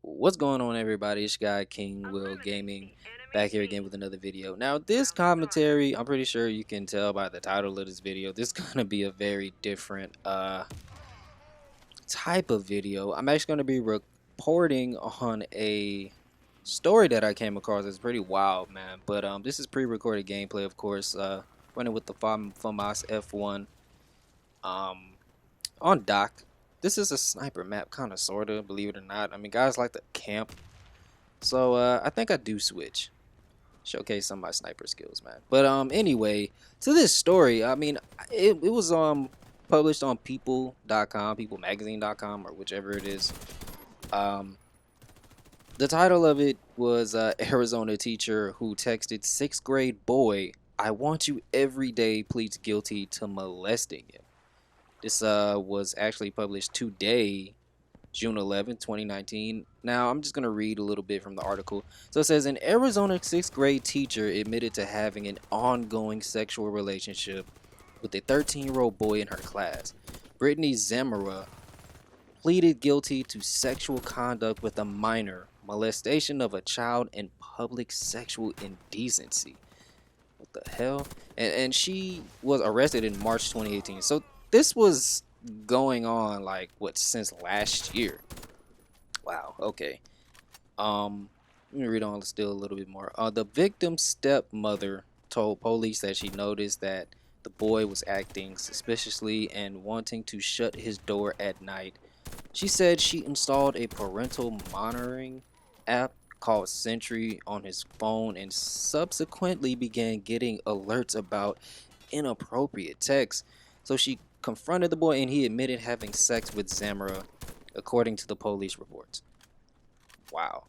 What's going on, everybody? It's your guy King Will Gaming back here again with another video. Now, this commentary, I'm pretty sure you can tell by the title of this video, this is gonna be a very different type of video. I'm actually gonna be reporting on a story that I came across. It's pretty wild, man. But this is pre-recorded gameplay, of course. Running with the FAMAS F1 um on dock. This is a sniper map, kind of, sorta, believe it or not. I mean, guys like to camp. So I think I do switch. Showcase some of my sniper skills, man. But anyway, to this story, I mean, it was published on people.com, peoplemagazine.com, or whichever it is. Um the title of it was Arizona teacher who texted 6th grade boy, "I want you every day," pleads guilty to molesting him. This was actually published today, June 2019. Now, I'm just going to read a little bit from the article. So it says, an Arizona 6th grade teacher admitted to having an ongoing sexual relationship with a 13-year-old boy in her class. Brittany Zamora pleaded guilty to sexual conduct with a minor, molestation of a child, and public sexual indecency. What the hell? And she was arrested in March 2018. So this was going on, like, what, since last year. Wow. Okay. Let me read on still a little bit more. The victim's stepmother told police that she noticed that the boy was acting suspiciously and wanting to shut his door at night. She said she installed a parental monitoring app called Sentry on his phone and subsequently began getting alerts about inappropriate texts. So she confronted the boy and he admitted having sex with Zamora, according to the police reports. Wow.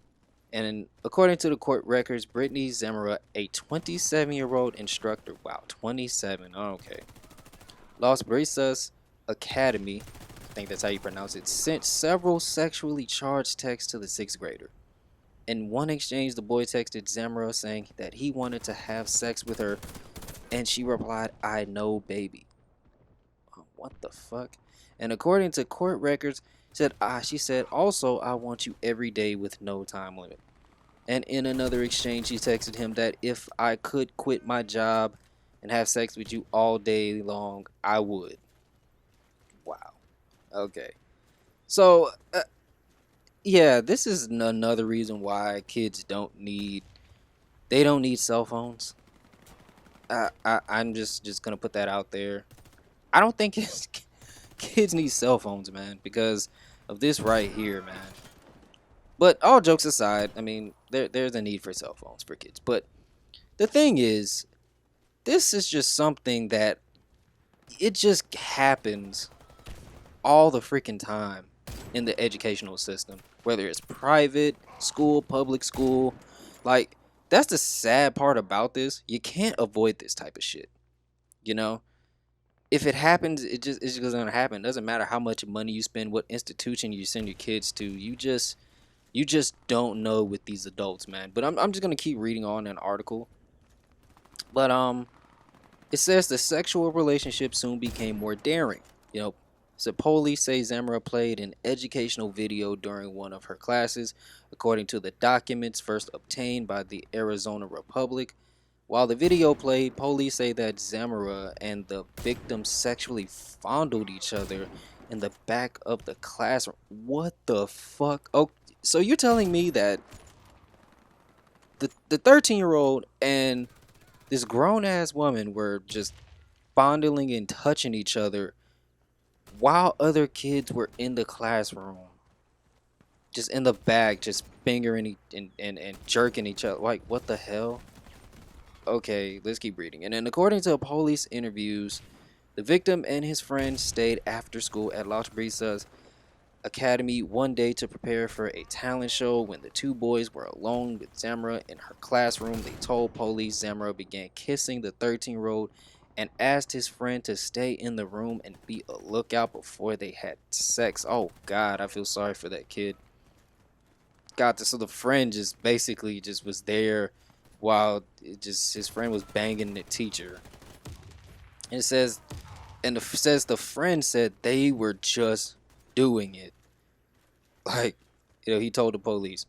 And according to the court records, Brittany Zamora, a 27-year-old instructor, wow, 27, okay, Las Brisas Academy, I think that's how you pronounce it, sent several sexually charged texts to the 6th grader. In one exchange, the boy texted Zamora saying that he wanted to have sex with her, and she replied, "I know, baby." What the fuck? And according to court records, she said, "Also, I want you every day with no time limit." And in another exchange, she texted him that if I could quit my job and have sex with you all day long, I would. Wow. Okay. So, yeah, this is another reason why kids don't need cell phones. I'm just gonna put that out there. I don't think kids need cell phones, man, because of this right here, man. But all jokes aside, I mean, there's a need for cell phones for kids. But the thing is, this is just something that it just happens all the freaking time in the educational system, whether it's private school, public school. Like, that's the sad part about this. You can't avoid this type of shit. You know, if it happens, it's just gonna happen. It doesn't matter how much money you spend, what institution you send your kids to. You just don't know with these adults, man. But I'm just gonna keep reading on an article. But it says the sexual relationship soon became more daring. You know, so police say Zamora played an educational video during one of her classes, according to the documents first obtained by the Arizona Republic. While the video played, police say that Zamora and the victim sexually fondled each other in the back of the classroom. What the fuck? Oh, so you're telling me that the 13-year-old and this grown ass woman were just fondling and touching each other while other kids were in the classroom, just in the back, just fingering and jerking each other? Like, what the hell? Okay, let's keep reading. And then, according to police interviews, the victim and his friend stayed after school at Las Brisas Academy one day to prepare for a talent show. When the two boys were alone with Zamora in her classroom, they told police Zamora began kissing the 13-year-old and asked his friend to stay in the room and be a lookout before they had sex. Oh God, I feel sorry for that kid. God, so the friend just basically just was there while his friend was banging the teacher. And it says, the friend said they were just doing it. Like, He told the police.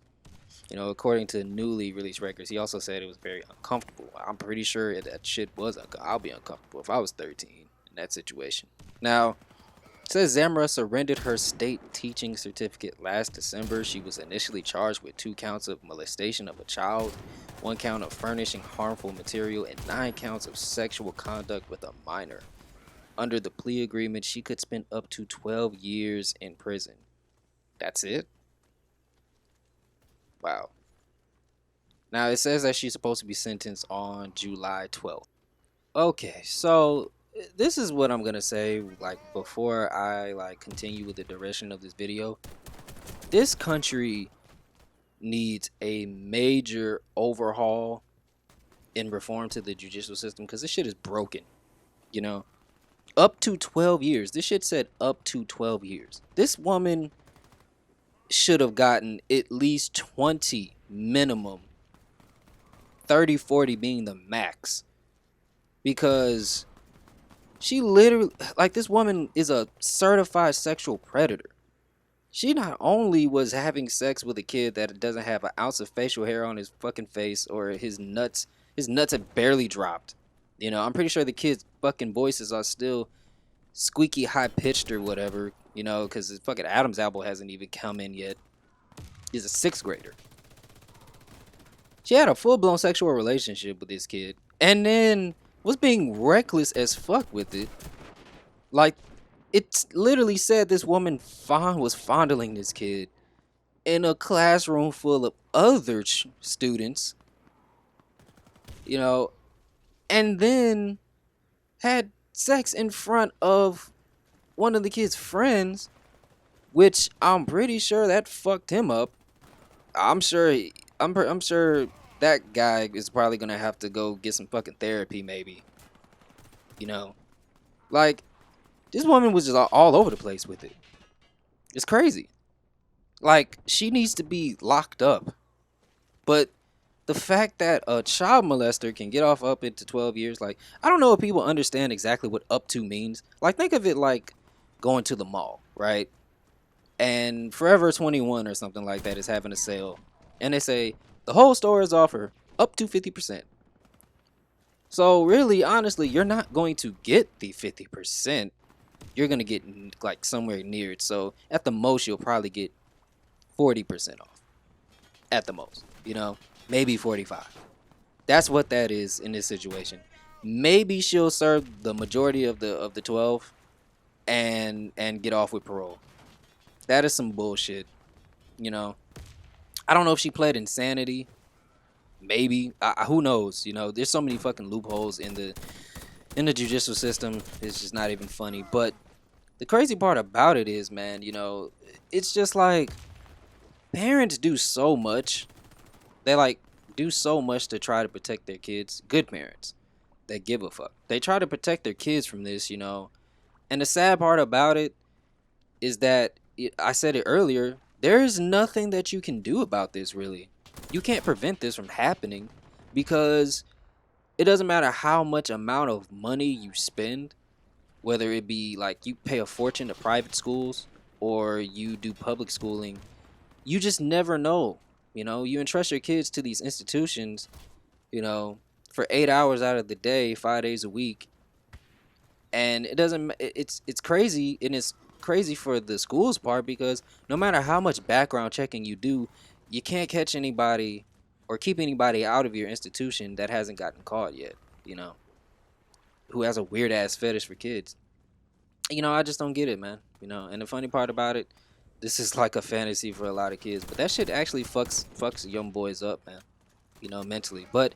According to newly released records, he also said it was very uncomfortable. I'm pretty sure that shit was I'll be uncomfortable if I was 13 in that situation. Now, it says Zamora surrendered her state teaching certificate last December. She was initially charged with 2 counts of molestation of a child, 1 count of furnishing harmful material, and 9 counts of sexual conduct with a minor. Under the plea agreement, she could spend up to 12 years in prison. That's it? Wow. Now, it says that she's supposed to be sentenced on July 12th. Okay, so this is what I'm gonna say, like, before I continue with the direction of this video. This country needs a major overhaul and reform to the judicial system, because this shit is broken. Up to 12 years. This shit said up to 12 years. This woman should have gotten at least 20 minimum, 30, 40 being the max, because she literally, this woman is a certified sexual predator. She not only was having sex with a kid that doesn't have an ounce of facial hair on his fucking face, or his nuts have barely dropped. I'm pretty sure the kid's fucking voices are still squeaky high pitched or whatever, because his fucking Adam's apple hasn't even come in yet. He's a 6th grader. She had a full-blown sexual relationship with this kid, and then was being reckless as fuck with it. Like, it literally said this woman was fondling this kid in a classroom full of other students, and then had sex in front of one of the kid's friends, which I'm pretty sure that fucked him up. I'm sure that guy is probably gonna have to go get some fucking therapy, maybe. Like, this woman was just all over the place with it. It's crazy. Like, she needs to be locked up. But the fact that a child molester can get off up into 12 years, I don't know if people understand exactly what up to means. Think of it like going to the mall, right? And Forever 21 or something like that is having a sale. And they say, the whole store is offer up to 50%. So really, honestly, you're not going to get the 50%. You're going to get somewhere near it. So at the most, you'll probably get 40% off. At the most, maybe 45. That's what that is in this situation. Maybe she'll serve the majority of the 12 and get off with parole. That is some bullshit. I don't know if she pled insanity. Maybe. Who knows? There's so many fucking loopholes in the judicial system. It's just not even funny. But the crazy part about it is, man, it's just like parents do so much. They do so much to try to protect their kids. Good parents that give a fuck. They try to protect their kids from this, And the sad part about it is that I said it earlier. There is nothing that you can do about this, really. You can't prevent this from happening, because it doesn't matter how much amount of money you spend, whether it be you pay a fortune to private schools or you do public schooling. You just never know. You entrust your kids to these institutions, for 8 hours out of the day, 5 days a week. And it's crazy, and it's crazy for the school's part, because no matter how much background checking you do, you can't catch anybody or keep anybody out of your institution that hasn't gotten caught yet, who has a weird ass fetish for kids. I just don't get it, man. And the funny part about it, this is like a fantasy for a lot of kids, but that shit actually fucks young boys up, man, mentally. But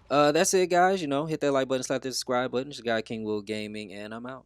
that's it, guys. Hit that like button, slap the subscribe button. It's your guy King Will Gaming, and I'm out.